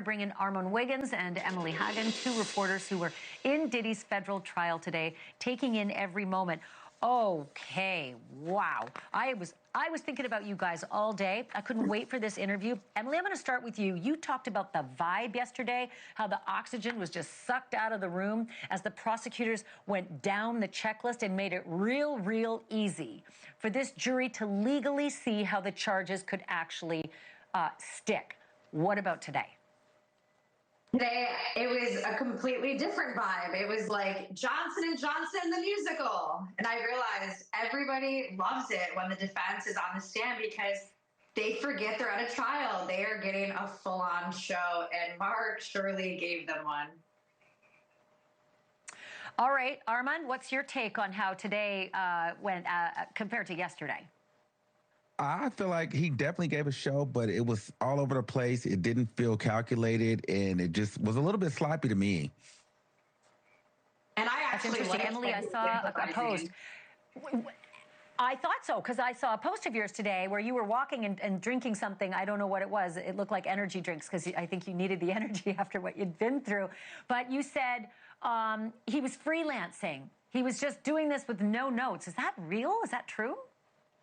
Bring in Armon Wiggins and Emilie Hagen, two reporters who were in Diddy's federal trial today, taking in every moment. Okay, wow. I was thinking about you guys all day. I couldn't wait for this interview. Emilie, I'm going to start with you. You talked about the vibe yesterday, how the oxygen was just sucked out of the room as the prosecutors went down the checklist and made it real easy for this jury to legally see how the charges could actually stick. What about today? Today, it was a completely different vibe. It was like Johnson & Johnson, the musical. And I realized everybody loves it when the defense is on the stand because they forget they're at a trial. They are getting a full-on show, and Marc surely gave them one. All right, Armon, what's your take on how today went compared to yesterday? I feel like he definitely gave a show, but it was all over the place. It didn't feel calculated, and it just was a little bit sloppy to me. And I actually like Emilie, I saw a post. I thought so, because I saw a post of yours today where you were walking and drinking something. I don't know what it was. It looked like energy drinks, because I think you needed the energy after what you'd been through. But you said he was freelancing. He was just doing this with no notes. Is that real? Is that true?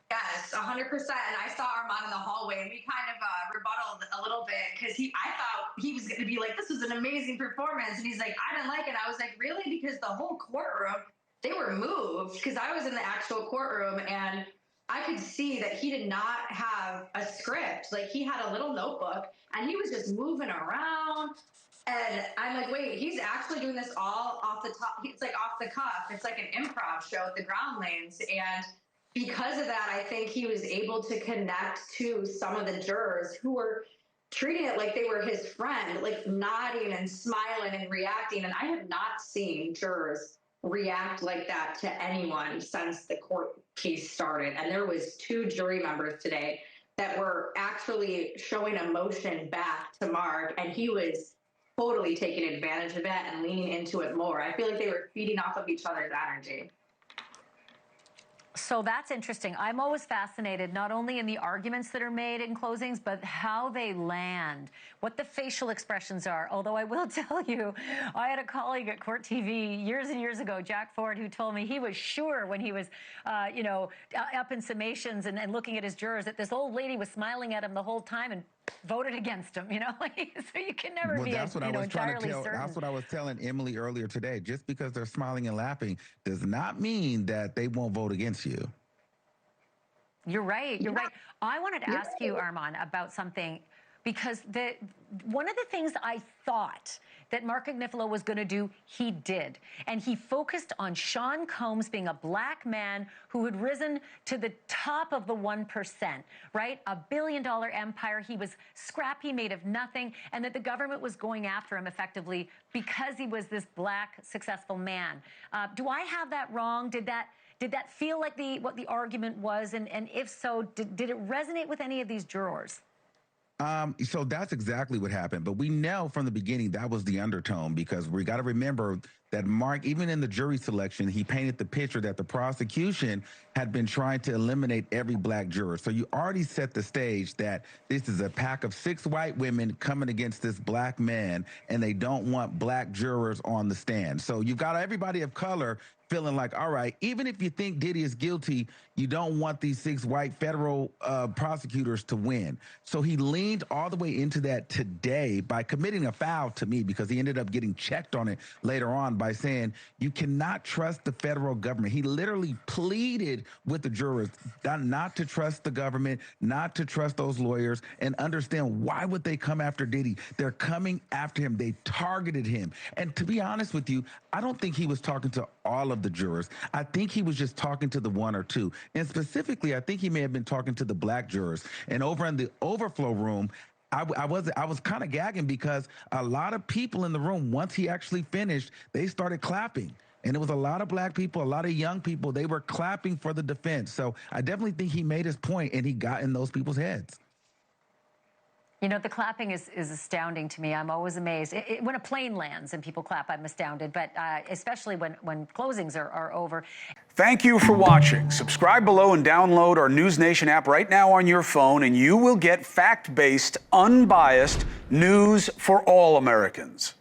Yes, 100%. And I saw Armon in the hallway, and we kind of rebutted a little bit because I thought he was going to be like, this was an amazing performance. And he's like, I didn't like it. I was like, really? Because the whole courtroom, they were moved, because I was in the actual courtroom and I could see that he did not have a script. Like, he had a little notebook and he was just moving around. And I'm like, wait, he's actually doing this all off the top. It's like off the cuff. It's like an improv show at the ground lanes. And because of that, I think he was able to connect to some of the jurors who were treating it like they were his friend, like nodding and smiling and reacting. And I have not seen jurors react like that to anyone since the court case started. And there was 2 jury members today that were actually showing emotion back to Marc, and he was totally taking advantage of it and leaning into it more. I feel like they were feeding off of each other's energy. So that's interesting. I'm always fascinated not only in the arguments that are made in closings, but how they land, what the facial expressions are. Although I will tell you, I had a colleague at Court TV years and years ago, Jack Ford, who told me he was sure when he was, up in summations and looking at his jurors that this old lady was smiling at him the whole time and voted against him, so you can never be that's what I was trying to tell. certain. That's what I was telling Emilie earlier today. Just because they're smiling and laughing does not mean that they won't vote against you. You're right. You're right. I wanted to ask you, Armon, about something, because one of the things I thought that Marc Agnifilo was going to do, he did. And he focused on Sean Combs being a black man who had risen to the top of the 1%, right? A billion-dollar empire. He was scrappy, made of nothing, and that the government was going after him effectively because he was this black, successful man. Do I have that wrong? Did that feel like what the argument was? And if so, did it resonate with any of these jurors? So that's exactly what happened. But we know from the beginning that was the undertone, because we got to remember that Marc, even in the jury selection, he painted the picture that the prosecution had been trying to eliminate every black juror. So you already set the stage that this is a pack of 6 white women coming against this black man, and they don't want black jurors on the stand. So you've got everybody of color feeling like, all right, even if you think Diddy is guilty, you don't want these 6 white federal prosecutors to win. So he leaned all the way into that today by committing a foul to me, because he ended up getting checked on it later on by saying you cannot trust the federal government. He literally pleaded with the jurors not to trust the government, not to trust those lawyers, and understand why would they come after Diddy? They're coming after him. They targeted him. And to be honest with you, I don't think he was talking to all of the jurors. I think he was just talking to the 1 or 2. And specifically, I think he may have been talking to the black jurors. And over in the overflow room, I was kind of gagging, because a lot of people in the room, once he actually finished, they started clapping. And it was a lot of black people, a lot of young people. They were clapping for the defense. So I definitely think he made his point, and he got in those people's heads. You know, the clapping is astounding to me. I'm always amazed. When a plane lands and people clap, I'm astounded, but especially when closings are over. Thank you for watching. Subscribe below and download our NewsNation app right now on your phone, and you will get fact-based, unbiased news for all Americans.